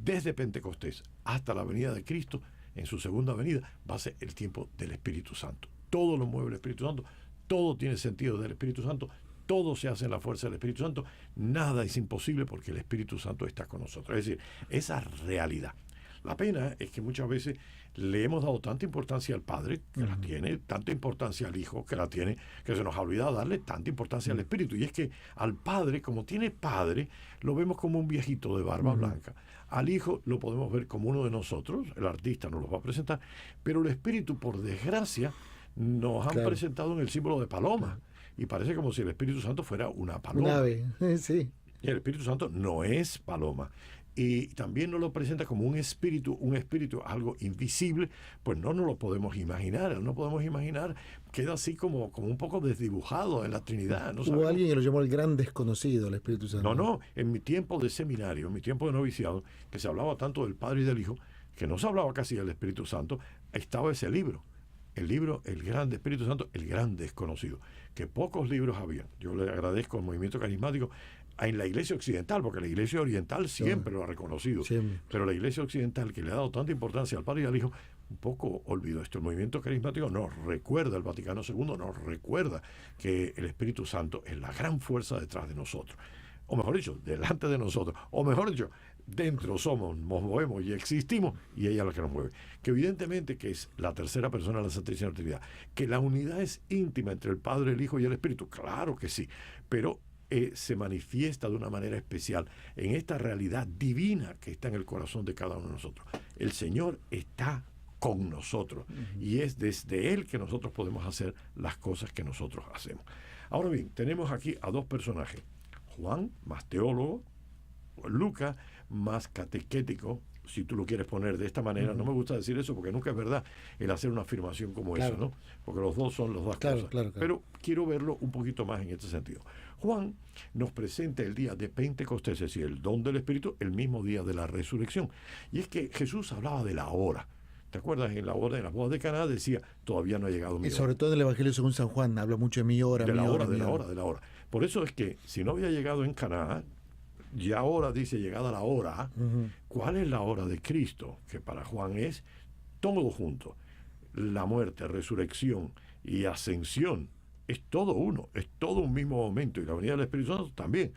desde Pentecostés hasta la venida de Cristo, en su segunda venida, va a ser el tiempo del Espíritu Santo. Todo lo mueve el Espíritu Santo, todo tiene sentido del Espíritu Santo, todo se hace en la fuerza del Espíritu Santo, nada es imposible porque el Espíritu Santo está con nosotros. Es decir, esa realidad. La pena es que muchas veces le hemos dado tanta importancia al Padre, que la tiene, tanta importancia al Hijo, que la tiene, que se nos ha olvidado darle tanta importancia al Espíritu. Y es que al Padre, como tiene Padre, lo vemos como un viejito de barba blanca. Al Hijo lo podemos ver como uno de nosotros, el artista nos lo va a presentar, pero el Espíritu, por desgracia, nos han presentado en el símbolo de paloma. Y parece como si el Espíritu Santo fuera una paloma. Un ave, sí. Y el Espíritu Santo no es paloma. y también nos lo presenta como un espíritu, algo invisible, pues no nos lo podemos imaginar, queda así como un poco desdibujado en la Trinidad. Hubo alguien que lo llamó el gran desconocido, el Espíritu Santo. No, en mi tiempo de seminario, en mi tiempo de noviciado, que se hablaba tanto del Padre y del Hijo, que no se hablaba casi del Espíritu Santo, estaba ese libro, el gran Espíritu Santo, el gran desconocido, que pocos libros había. Yo le agradezco al movimiento carismático en la iglesia occidental, porque la iglesia oriental siempre lo ha reconocido, pero la iglesia occidental, que le ha dado tanta importancia al Padre y al Hijo, un poco olvidó esto. El movimiento carismático nos recuerda, el Vaticano II nos recuerda que el Espíritu Santo es la gran fuerza detrás de nosotros, o mejor dicho, delante de nosotros, o mejor dicho, dentro somos, nos movemos y existimos, y ella es la que nos mueve. Que evidentemente que es la tercera persona de la Santísima Trinidad. Que la unidad es íntima entre el Padre, el Hijo y el Espíritu, claro que sí, pero se manifiesta de una manera especial en esta realidad divina que está en el corazón de cada uno de nosotros. El Señor está con nosotros, y es desde Él que nosotros podemos hacer las cosas que nosotros hacemos. Ahora bien, tenemos aquí a dos personajes: Juan, más teólogo; Lucas, más catequético, si tú lo quieres poner de esta manera. No me gusta decir eso porque nunca es verdad el hacer una afirmación como esa, ¿no? Porque los dos son las dos cosas. Claro. Pero quiero verlo un poquito más en este sentido. Juan nos presenta el día de Pentecostés, es decir, el don del Espíritu, el mismo día de la resurrección. Y es que Jesús hablaba de la hora. ¿Te acuerdas? En la hora de las bodas de Caná decía, todavía no ha llegado mi hora. Y sobre todo en el Evangelio según San Juan habla mucho de mi hora. De la hora. Por eso es que si no había llegado en Caná, y ahora dice llegada la hora. ¿Cuál es la hora de Cristo? Que para Juan es todo junto. La muerte, resurrección y ascensión es todo uno, es todo un mismo momento, y la venida del Espíritu Santo también.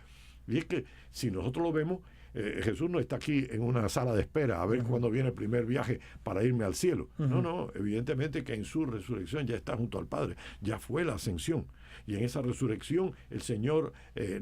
Y es que si nosotros lo vemos, Jesús no está aquí en una sala de espera a ver cuándo viene el primer viaje para irme al cielo. No, evidentemente que en su resurrección ya está junto al Padre, ya fue la ascensión. Y en esa resurrección el Señor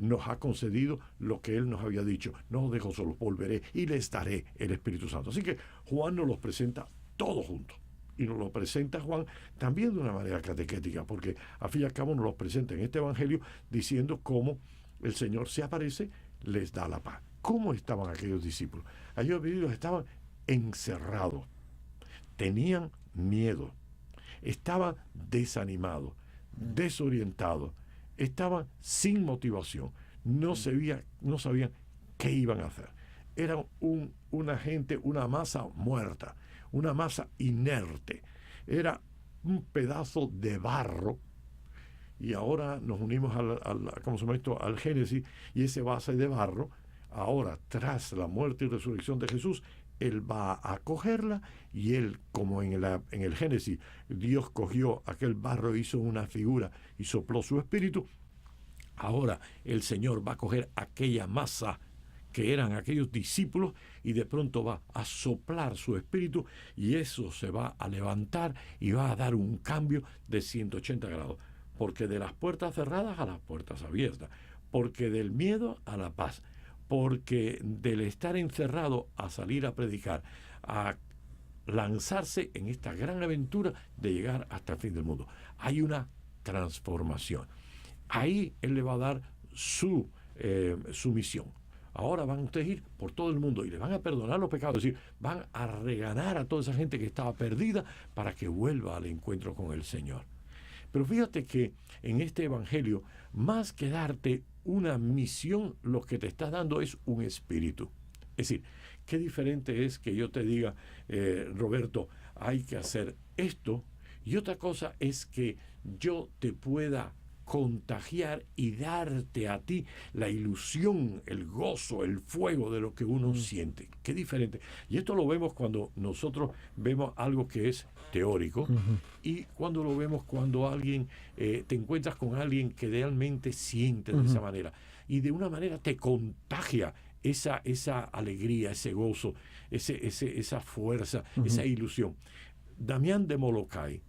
nos ha concedido lo que Él nos había dicho: no os dejo solos, volveré y les daré el Espíritu Santo. Así que Juan nos los presenta todos juntos. Y nos lo presenta Juan también de una manera catequética, porque al fin y al cabo nos los presenta en este Evangelio diciendo cómo el Señor se aparece, les da la paz. ¿Cómo estaban aquellos discípulos? Aquellos discípulos estaban encerrados, tenían miedo, estaban desanimados, desorientados, estaban sin motivación, no sabían qué iban a hacer. Eran una gente, una masa muerta, una masa inerte, era un pedazo de barro. Y ahora nos unimos al Génesis, y ese base de barro, ahora tras la muerte y resurrección de Jesús, Él va a cogerla, y Él, como en el Génesis, Dios cogió aquel barro, hizo una figura y sopló su espíritu. Ahora el Señor va a coger aquella masa que eran aquellos discípulos, y de pronto va a soplar su espíritu, y eso se va a levantar y va a dar un cambio de 180 grados. Porque de las puertas cerradas a las puertas abiertas, porque del miedo a la paz, porque del estar encerrado a salir a predicar, a lanzarse en esta gran aventura de llegar hasta el fin del mundo. Hay una transformación. Ahí Él le va a dar su misión. Ahora van ustedes a ir por todo el mundo y le van a perdonar los pecados, es decir, van a reganar a toda esa gente que estaba perdida para que vuelva al encuentro con el Señor. Pero fíjate que en este Evangelio, más que darte una misión, lo que te está dando es un espíritu. Es decir, qué diferente es que yo te diga, Roberto, hay que hacer esto, y otra cosa es que yo te pueda contagiar y darte a ti la ilusión, el gozo, el fuego de lo que uno siente. Qué diferente. Y esto lo vemos cuando nosotros vemos algo que es teórico, y cuando lo vemos cuando alguien te encuentras con alguien que realmente siente de esa manera, y de una manera te contagia esa alegría, ese gozo, esa fuerza, esa ilusión. Damián de Molokai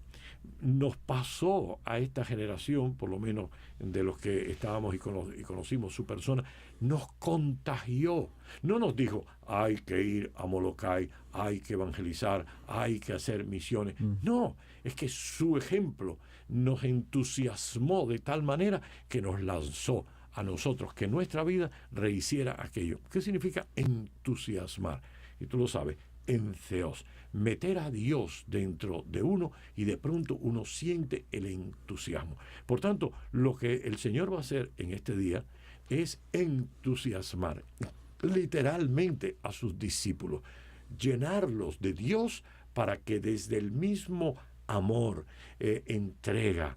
nos pasó a esta generación, por lo menos de los que estábamos y conocimos su persona, nos contagió. No nos dijo, hay que ir a Molokai, hay que evangelizar, hay que hacer misiones. No, es que su ejemplo nos entusiasmó de tal manera que nos lanzó a nosotros que nuestra vida rehiciera aquello. ¿Qué significa entusiasmar? Y tú lo sabes, entheos, meter a Dios dentro de uno y de pronto uno siente el entusiasmo. Por tanto, lo que el Señor va a hacer en este día es entusiasmar literalmente a sus discípulos, llenarlos de Dios para que desde el mismo amor, entrega,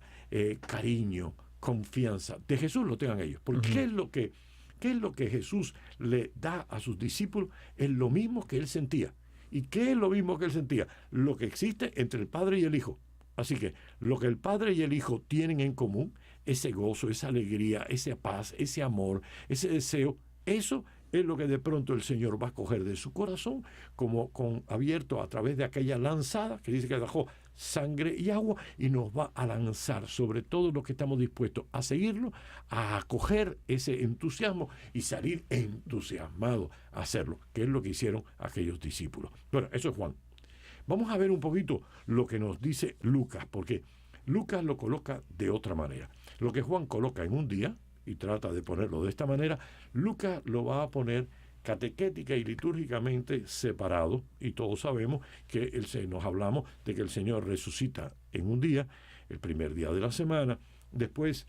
cariño, confianza de Jesús lo tengan ellos. Porque ¿qué es lo que Jesús le da a sus discípulos? Es lo mismo que él sentía. ¿Y qué es lo mismo que él sentía? Lo que existe entre el Padre y el Hijo. Así que lo que el Padre y el Hijo tienen en común, ese gozo, esa alegría, esa paz, ese amor, ese deseo, eso es lo que de pronto el Señor va a coger de su corazón, como abierto a través de aquella lanzada que dice que dejó sangre y agua, y nos va a lanzar sobre todo lo que estamos dispuestos a seguirlo, a acoger ese entusiasmo y salir entusiasmados a hacerlo, que es lo que hicieron aquellos discípulos. Bueno, eso es Juan. Vamos a ver un poquito lo que nos dice Lucas, porque Lucas lo coloca de otra manera. Lo que Juan coloca en un día, y trata de ponerlo de esta manera, Lucas lo va a poner catequética y litúrgicamente separado, y todos sabemos que nos hablamos de que el Señor resucita en un día, el primer día de la semana. Después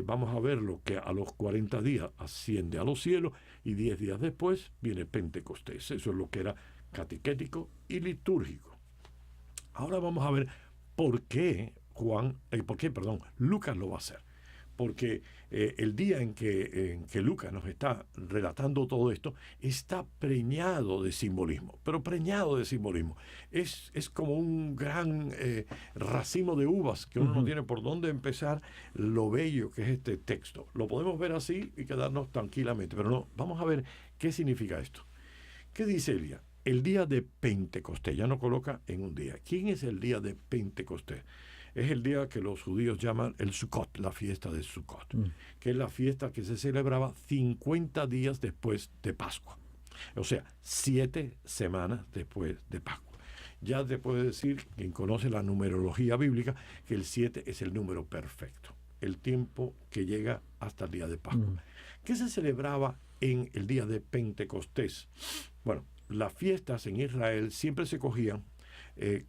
vamos a ver lo que a los 40 días asciende a los cielos, y 10 días después viene Pentecostés. Eso es lo que era catequético y litúrgico. Ahora vamos a ver por qué Lucas lo va a hacer. Porque el día en que Lucas nos está relatando todo esto está preñado de simbolismo, pero preñado de simbolismo. Es como un gran racimo de uvas que uno no tiene por dónde empezar lo bello que es este texto. Lo podemos ver así y quedarnos tranquilamente, pero no, vamos a ver qué significa esto. ¿Qué dice Elia? El día de Pentecostés, ya no coloca en un día. ¿Quién es el día de Pentecostés? Es el día que los judíos llaman el Sukkot, la fiesta de Sukkot, que es la fiesta que se celebraba 50 días después de Pascua. O sea, 7 semanas después de Pascua. Ya te puede decir, quien conoce la numerología bíblica, que el 7 es el número perfecto, el tiempo que llega hasta el día de Pascua. ¿Qué se celebraba en el día de Pentecostés? Bueno, las fiestas en Israel siempre se cogían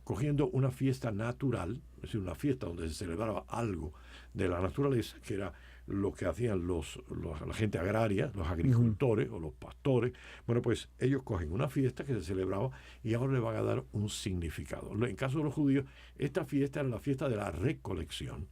cogiendo una fiesta natural, es decir, una fiesta donde se celebraba algo de la naturaleza, que era lo que hacían la gente agraria, los agricultores o los pastores. Bueno, pues ellos cogen una fiesta que se celebraba y ahora le van a dar un significado. En caso de los judíos, esta fiesta era la fiesta de la recolección,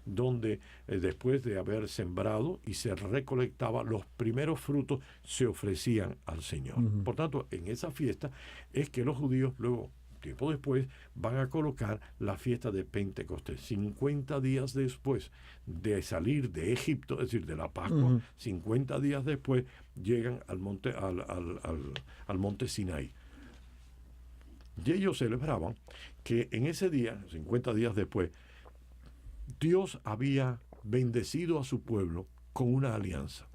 donde después de haber sembrado y se recolectaba, los primeros frutos se ofrecían al Señor. Por tanto, en esa fiesta es que los judíos luego, tiempo después, van a colocar la fiesta de Pentecostés. 50 días después de salir de Egipto, es decir, de la Pascua, 50 días después llegan al monte Sinaí. Y ellos celebraban que en ese día, 50 días después, Dios había bendecido a su pueblo con una alianza.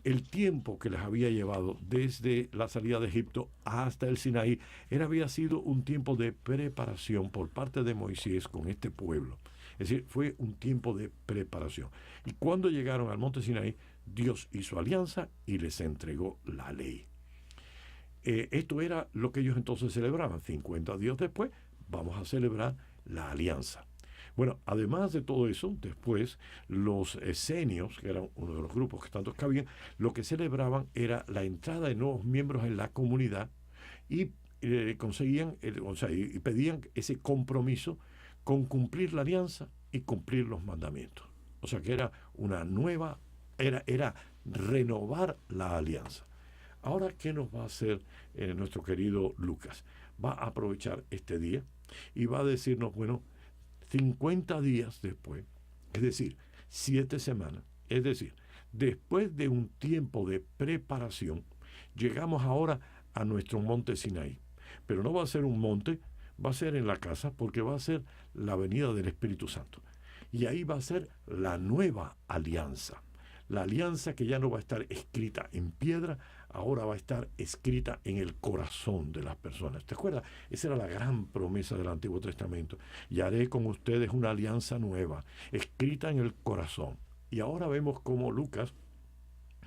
El tiempo que les había llevado desde la salida de Egipto hasta el Sinaí había sido un tiempo de preparación por parte de Moisés con este pueblo. Es decir, fue un tiempo de preparación. Y cuando llegaron al monte Sinaí, Dios hizo alianza y les entregó la ley. Esto era lo que ellos entonces celebraban. 50 días después, vamos a celebrar la alianza. Bueno, además de todo eso, después los esenios, que eran uno de los grupos que tantos cabían, lo que celebraban era la entrada de nuevos miembros en la comunidad y conseguían, y pedían ese compromiso con cumplir la alianza y cumplir los mandamientos. O sea que era una nueva, era renovar la alianza. Ahora, ¿qué nos va a hacer nuestro querido Lucas? Va a aprovechar este día y va a decirnos, bueno, 50 días después, es decir, 7 semanas, es decir, después de un tiempo de preparación, llegamos ahora a nuestro monte Sinaí. Pero no va a ser un monte, va a ser en la casa, porque va a ser la venida del Espíritu Santo. Y ahí va a ser la nueva alianza. La alianza que ya no va a estar escrita en piedra, ahora va a estar escrita en el corazón de las personas. ¿Te acuerdas? Esa era la gran promesa del Antiguo Testamento. Y haré con ustedes una alianza nueva, escrita en el corazón. Y ahora vemos cómo Lucas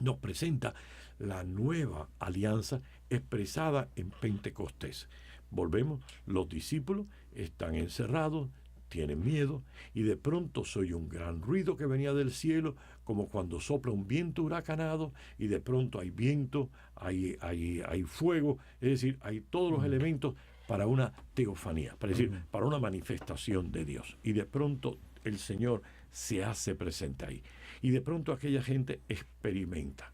nos presenta la nueva alianza expresada en Pentecostés. Volvemos, los discípulos están encerrados, tienen miedo, y de pronto se oye un gran ruido que venía del cielo, como cuando sopla un viento huracanado, y de pronto hay viento, hay fuego, es decir, hay todos los elementos para una teofanía, para decir, para una manifestación de Dios. Y de pronto el Señor se hace presente ahí. Y de pronto aquella gente experimenta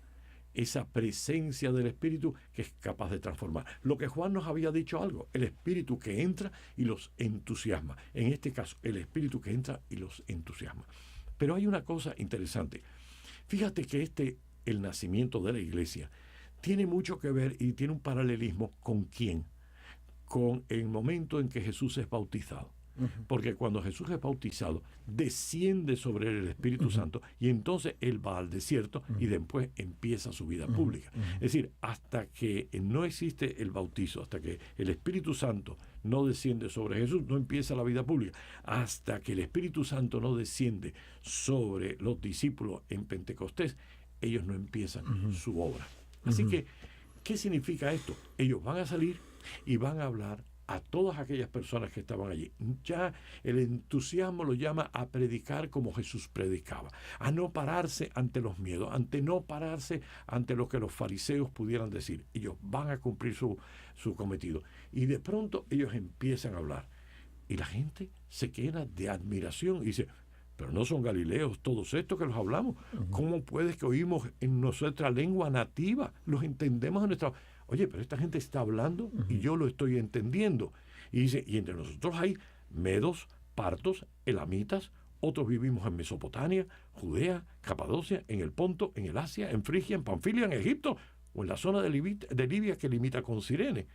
esa presencia del Espíritu que es capaz de transformar. Lo que Juan nos había dicho algo, el Espíritu que entra y los entusiasma. En este caso, el Espíritu que entra y los entusiasma. Pero hay una cosa interesante. Fíjate que el nacimiento de la iglesia, tiene mucho que ver y tiene un paralelismo con quién. Con el momento en que Jesús es bautizado. Porque cuando Jesús es bautizado, desciende sobre él el Espíritu Santo, y entonces él va al desierto y después empieza su vida pública. Es decir, hasta que no existe el bautizo, hasta que el Espíritu Santo no desciende sobre Jesús, no empieza la vida pública. Hasta que el Espíritu Santo no desciende sobre los discípulos en Pentecostés, ellos no empiezan su obra. Así que, ¿qué significa esto? Ellos van a salir y van a hablar a todas aquellas personas que estaban allí. Ya el entusiasmo lo llama a predicar como Jesús predicaba, a no pararse ante los miedos, no pararse ante lo que los fariseos pudieran decir. Ellos van a cumplir su cometido. Y de pronto ellos empiezan a hablar. Y la gente se queda de admiración y dice, pero no son galileos todos estos que los hablamos. ¿Cómo puede que oímos en nuestra lengua nativa? Los entendemos en nuestra... Oye, pero esta gente está hablando y yo lo estoy entendiendo. Y dice, y entre nosotros hay medos, partos, elamitas, otros vivimos en Mesopotamia, Judea, Capadocia, en el Ponto, en el Asia, en Frigia, en Panfilia, en Egipto, o en la zona de Libia que limita con Cirene.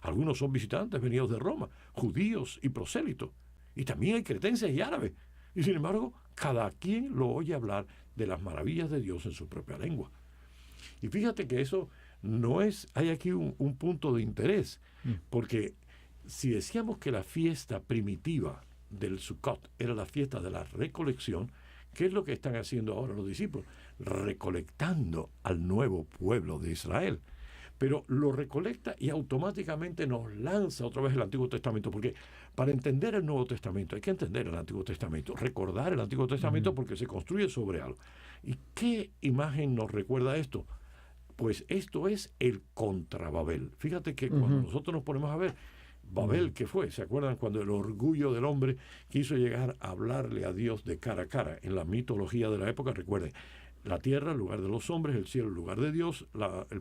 Algunos son visitantes venidos de Roma, judíos y prosélitos. Y también hay cretenses y árabes. Y sin embargo, cada quien lo oye hablar de las maravillas de Dios en su propia lengua. Y fíjate que eso no es, hay aquí un punto de interés, porque si decíamos que la fiesta primitiva del Sukkot era la fiesta de la recolección, ¿qué es lo que están haciendo ahora los discípulos? Recolectando al nuevo pueblo de Israel. Pero lo recolecta y automáticamente nos lanza otra vez el Antiguo Testamento, porque para entender el Nuevo Testamento hay que entender el Antiguo Testamento, recordar el Antiguo Testamento porque se construye sobre algo. ¿Y qué imagen nos recuerda esto? Pues esto es el contra Babel. Fíjate que cuando nosotros nos ponemos a ver Babel, ¿qué fue? ¿Se acuerdan cuando el orgullo del hombre quiso llegar a hablarle a Dios de cara a cara? En la mitología de la época, recuerden, la tierra, el lugar de los hombres, el cielo, el lugar de Dios,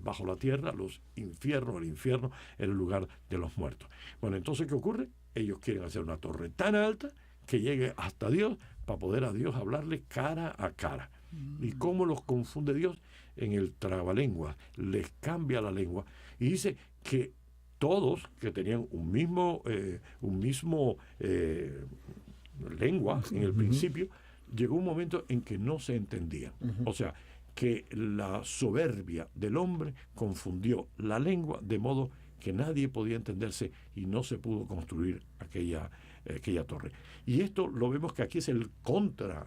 bajo la tierra, el infierno, el lugar de los muertos. Bueno, entonces, ¿qué ocurre? Ellos quieren hacer una torre tan alta que llegue hasta Dios para poder a Dios hablarle cara a cara. ¿Y cómo los confunde Dios? En el trabalengua, les cambia la lengua y dice que todos que tenían un mismo lengua en el principio, llegó un momento en que no se entendían. O sea, que la soberbia del hombre confundió la lengua de modo que nadie podía entenderse y no se pudo construir aquella torre. Y esto lo vemos que aquí es el contra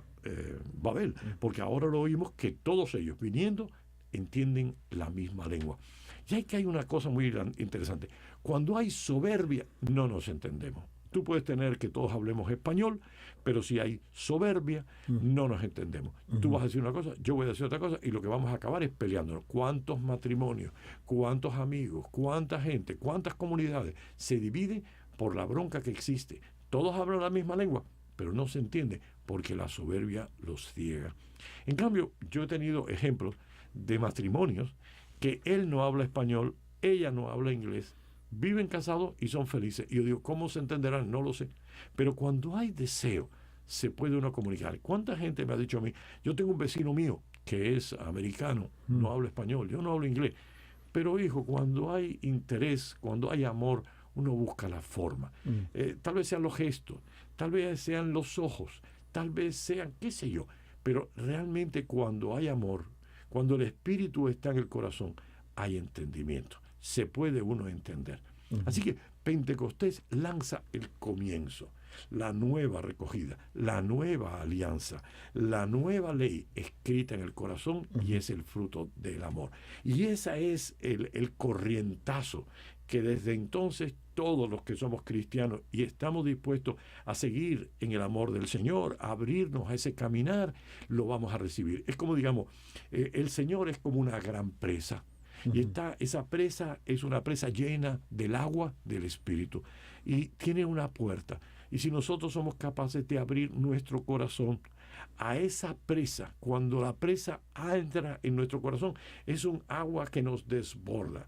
Babel, porque ahora lo oímos que todos ellos viniendo entienden la misma lengua. Y hay que hay una cosa muy interesante. Cuando hay soberbia, no nos entendemos. Tú puedes tener que todos hablemos español, pero si hay soberbia, no nos entendemos. Tú vas a decir una cosa, yo voy a decir otra cosa, y lo que vamos a acabar es peleándonos. ¿Cuántos matrimonios, cuántos amigos, cuánta gente, cuántas comunidades se dividen por la bronca que existe? Todos hablan la misma lengua, pero no se entiende porque la soberbia los ciega. En cambio, yo he tenido ejemplos de matrimonios que él no habla español, ella no habla inglés, viven casados y son felices. Y yo digo, ¿cómo se entenderán? No lo sé. Pero cuando hay deseo, se puede uno comunicar. ¿Cuánta gente me ha dicho a mí? Yo tengo un vecino mío que es americano, no habla español, yo no hablo inglés. Pero hijo, cuando hay interés, cuando hay amor, uno busca la forma. Tal vez sean los gestos, tal vez sean los ojos, tal vez sean, qué sé yo. Pero realmente cuando hay amor, cuando el espíritu está en el corazón, hay entendimiento. Se puede uno entender. Así que Pentecostés lanza el comienzo, la nueva recogida, la nueva alianza, la nueva ley escrita en el corazón, y es el fruto del amor. Y ese es el corrientazo que desde entonces todos los que somos cristianos y estamos dispuestos a seguir en el amor del Señor, a abrirnos a ese caminar, lo vamos a recibir. Es como, digamos, el Señor es como una gran presa. Y esa presa es una presa llena del agua del Espíritu. Y tiene una puerta. Y si nosotros somos capaces de abrir nuestro corazón a esa presa, cuando la presa entra en nuestro corazón, es un agua que nos desborda.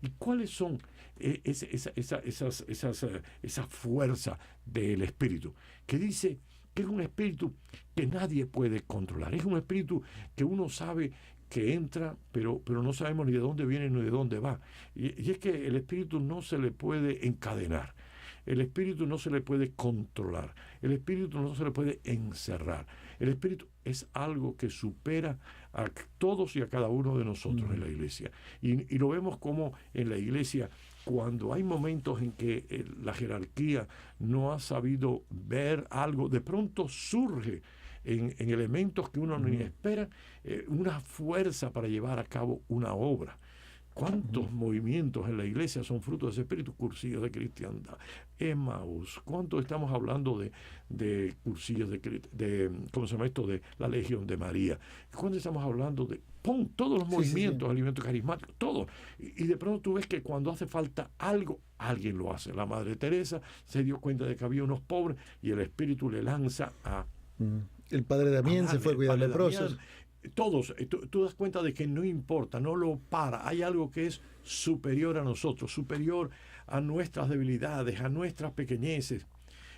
¿Y cuáles son esa fuerza del Espíritu? Que dice que es un espíritu que nadie puede controlar. Es un espíritu que uno sabe que entra, pero no sabemos ni de dónde viene ni de dónde va. Y es que el espíritu no se le puede encadenar. El espíritu no se le puede controlar. El espíritu no se le puede encerrar. El espíritu es algo que supera a todos y a cada uno de nosotros en la iglesia. Y lo vemos como en la iglesia, cuando hay momentos en que la jerarquía no ha sabido ver algo, de pronto surge en elementos que uno ni espera, una fuerza para llevar a cabo una obra. ¿Cuántos movimientos en la iglesia son fruto de ese espíritu? Cursillos de cristiandad, Emmaus. ¿Cuánto estamos hablando de cursillos de ¿cómo se llama esto? De la Legión de María. ¿Cuánto estamos hablando de todos los movimientos, alimentos carismáticos, todo? Y de pronto tú ves que cuando hace falta algo, alguien lo hace. La Madre Teresa se dio cuenta de que había unos pobres y el espíritu le lanza a... El padre Damián se fue a cuidar leprosos. Todos, tú das cuenta de que no importa, no lo para. Hay algo que es superior a nosotros, superior a nuestras debilidades, a nuestras pequeñeces.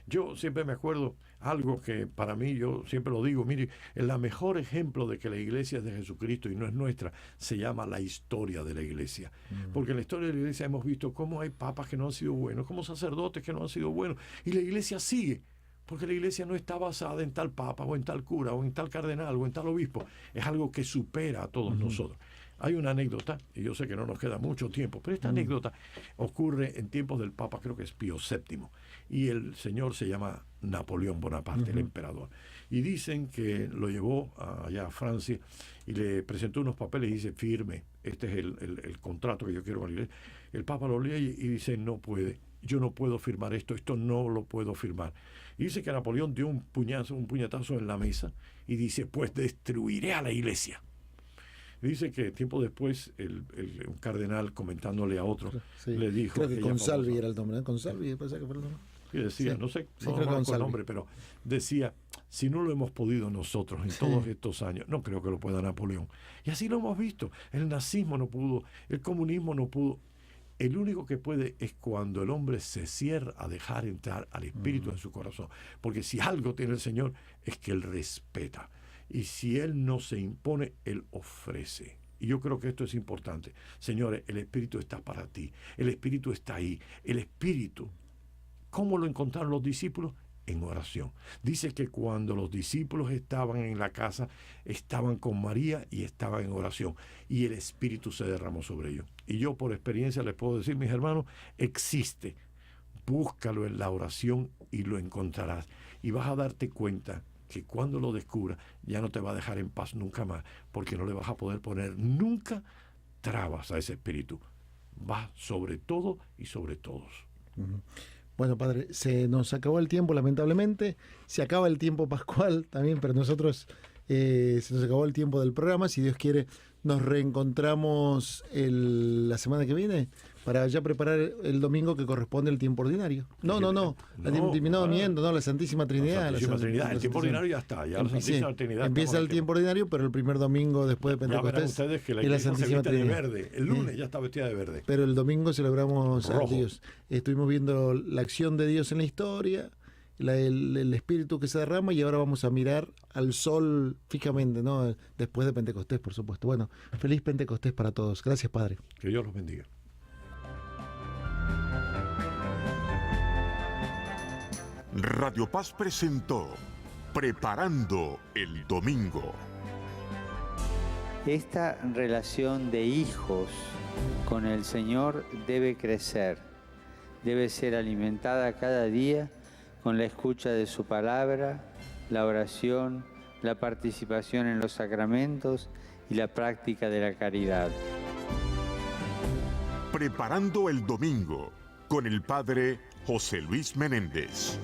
Yo siempre me acuerdo algo que para mí, yo siempre lo digo, mire, el mejor ejemplo de que la iglesia es de Jesucristo y no es nuestra, se llama la historia de la iglesia. Porque en la historia de la iglesia hemos visto cómo hay papas que no han sido buenos, cómo sacerdotes que no han sido buenos, y la iglesia sigue. Porque la iglesia no está basada en tal papa, o en tal cura, o en tal cardenal, o en tal obispo. Es algo que supera a todos nosotros. Hay una anécdota, y yo sé que no nos queda mucho tiempo, pero esta anécdota ocurre en tiempos del Papa, creo que es Pío VII, y el señor se llama Napoleón Bonaparte, el emperador. Y dicen que lo llevó allá a Francia y le presentó unos papeles y dice, firme, este es el contrato que yo quiero con la iglesia. El Papa lo lee y dice, no puede, yo no puedo firmar esto no lo puedo firmar. Y dice que Napoleón dio un puñetazo en la mesa y dice, pues destruiré a la iglesia. Dice que tiempo después un cardenal comentándole a otro le dijo... Creo que Consalvi era el nombre, ¿no? Consalvi, parece que fue el nombre. Y decía, no sé, no conozco el nombre, pero decía, si no lo hemos podido nosotros en todos estos años, no creo que lo pueda Napoleón. Y así lo hemos visto. El nazismo no pudo, el comunismo no pudo. El único que puede es cuando el hombre se cierra a dejar entrar al Espíritu en su corazón. Porque si algo tiene el Señor es que Él respeta. Y si Él no se impone, Él ofrece. Y yo creo que esto es importante. Señores, el Espíritu está para ti. El Espíritu está ahí. El Espíritu, ¿cómo lo encontraron los discípulos? En oración. Dice que cuando los discípulos estaban en la casa, estaban con María y estaban en oración. Y el Espíritu se derramó sobre ellos. Y yo por experiencia les puedo decir, mis hermanos, existe. Búscalo en la oración y lo encontrarás. Y vas a darte cuenta que cuando lo descubras, ya no te va a dejar en paz nunca más, porque no le vas a poder poner nunca trabas a ese Espíritu. Va sobre todo y sobre todos. Bueno, padre, se nos acabó el tiempo, lamentablemente. Se acaba el tiempo pascual también, pero nosotros se nos acabó el tiempo del programa. Si Dios quiere, nos reencontramos la semana que viene para ya preparar el domingo que corresponde al tiempo ordinario. No, la Santísima Trinidad. La Santísima Trinidad. El tiempo ordinario ya está. Ya la Santísima Trinidad. Empieza el tiempo ordinario, pero el primer domingo después de Pentecostés. Ya verán ustedes que la iglesia se viste de verde. El lunes ya está vestida de verde. Pero el domingo celebramos a Dios. Estuvimos viendo la acción de Dios en la historia, el Espíritu que se derrama, y ahora vamos a mirar al sol fijamente, ¿no? Después de Pentecostés, por supuesto. Bueno, feliz Pentecostés para todos. Gracias, Padre. Que Dios los bendiga. Radio Paz presentó Preparando el Domingo. Esta relación de hijos con el Señor debe crecer, debe ser alimentada cada día con la escucha de su palabra, la oración, la participación en los sacramentos y la práctica de la caridad. Preparando el domingo con el Padre José Luis Menéndez.